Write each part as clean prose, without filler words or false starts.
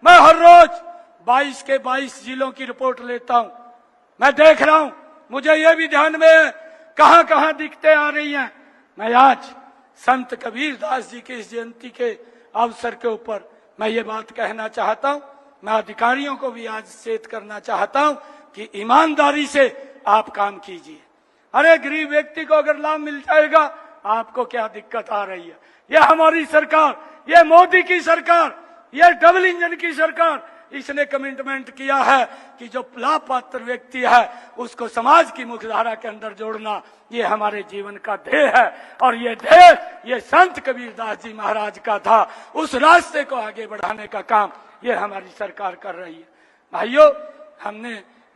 मैं हर रोज 22 के 22 जिलों की रिपोर्ट लेता हूं। मैं देख रहा हूं, मुझे यह भी ध्यान में है कहां कहां दिक्कतें आ रही हैं। मैं आज संत कबीर दास जी की इस जयंती के अवसर के ऊपर मैं ये बात कहना चाहता हूं। मैं अधिकारियों को भी आज चेत करना चाहता हूं कि ईमानदारी से आप काम कीजिए। अरे गरीब व्यक्ति को अगर लाभ मिल जाएगा, आपको क्या दिक्कत आ रही है? यह हमारी सरकार, यह मोदी की सरकार, यह डबल इंजन की सरकार, इसने कमिटमेंट किया है कि जो लाभ पात्र व्यक्ति है उसको समाज की मुख्यधारा के अंदर जोड़ना, ये हमारे जीवन का ध्येय है। और ये ध्येय ये संत कबीरदास जी महाराज का था। उस रास्ते को आगे बढ़ाने का काम ये हमारी सरकार कर रही है। भाइयों,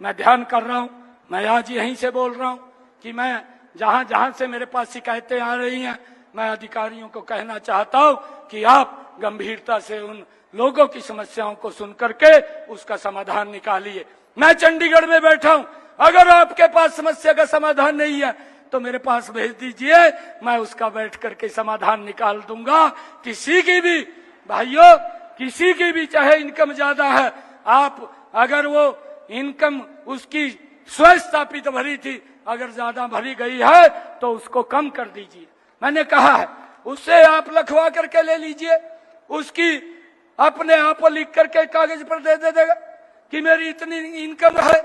मैं ध्यान कर रहा हूं, मैं आज यहीं से बोल रहा हूं कि मैं जहां जहां से मेरे पास शिकायतें आ रही हैं, मैं अधिकारियों को कहना चाहता हूं कि आप गंभीरता से उन लोगों की समस्याओं को सुन करके उसका समाधान निकालिए। मैं चंडीगढ़ में बैठा हूं, अगर आपके पास समस्या का समाधान नहीं है तो मेरे पास भेज दीजिए, मैं उसका बैठ करके समाधान निकाल दूंगा। किसी की भी भाइयों, किसी की भी चाहे इनकम ज्यादा है, आप अगर वो इनकम उसकी स्वस्थापित भरी थी, अगर ज्यादा भरी गई है तो उसको कम कर दीजिए। मैंने कहा है उससे आप लिखवा करके ले लीजिए, उसकी अपने आप लिख करके कागज पर दे देगा कि मेरी इतनी इनकम है,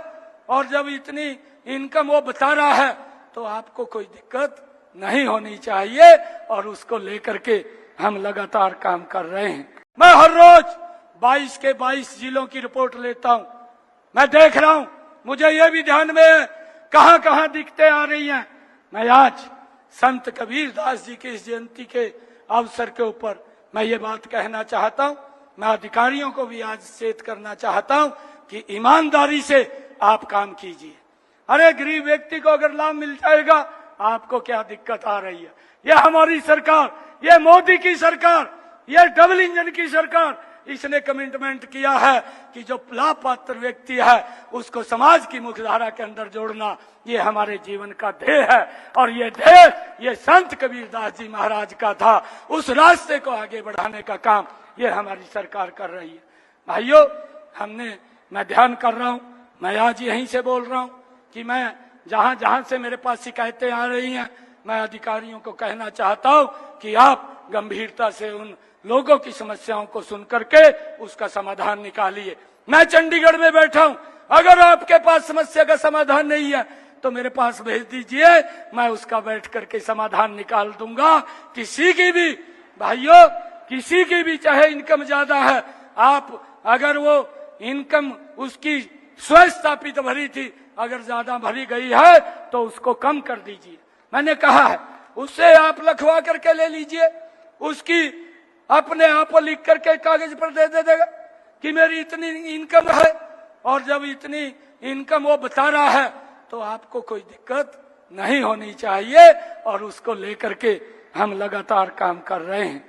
और जब इतनी इनकम वो बता रहा है तो आपको कोई दिक्कत नहीं होनी चाहिए। और उसको लेकर के हम लगातार काम कर रहे हैं। मैं हर रोज 22 के 22 जिलों की रिपोर्ट लेता हूं। मैं देख रहा हूं, मुझे यह भी ध्यान में है कहां कहां दिक्कतें आ रही हैं। मैं आज संत कबीर दास जी की इस जयंती के अवसर के ऊपर मैं ये बात कहना चाहता हूं। मैं अधिकारियों को भी आज चेत करना चाहता हूं कि ईमानदारी से आप काम कीजिए। अरे गरीब व्यक्ति को अगर लाभ मिल जाएगा, आपको क्या दिक्कत आ रही है? यह हमारी सरकार, यह मोदी की सरकार, यह डबल इंजन की सरकार, इसने कमिटमेंट किया है कि जो लाभ पात्र व्यक्ति है उसको समाज की मुख्यधारा के अंदर जोड़ना, ये हमारे जीवन का ध्येय है। और ये ध्येय ये संत कबीरदास जी महाराज का था। उस रास्ते को आगे बढ़ाने का काम ये हमारी सरकार कर रही है। भाइयों, मैं ध्यान कर रहा हूं, मैं आज यहीं से बोल रहा हूं कि मैं जहां जहां से मेरे पास शिकायतें आ रही हैं, मैं अधिकारियों को कहना चाहता हूं कि आप गंभीरता से उन लोगों की समस्याओं को सुन करके उसका समाधान निकालिए। मैं चंडीगढ़ में बैठा हूं, अगर आपके पास समस्या का समाधान नहीं है तो मेरे पास भेज दीजिए, मैं उसका बैठ करके समाधान निकाल दूंगा। किसी की भी भाइयों, किसी की भी चाहे इनकम ज्यादा है, आप अगर वो इनकम उसकी स्वस्थापित भरी थी, अगर ज्यादा भरी गई है तो उसको कम कर दीजिए। मैंने कहा है उससे आप लिखवा करके ले लीजिए, उसकी अपने आप लिख करके कागज पर दे देगा कि मेरी इतनी इनकम है, और जब इतनी इनकम वो बता रहा है तो आपको कोई दिक्कत नहीं होनी चाहिए। और उसको लेकर के हम लगातार काम कर रहे हैं।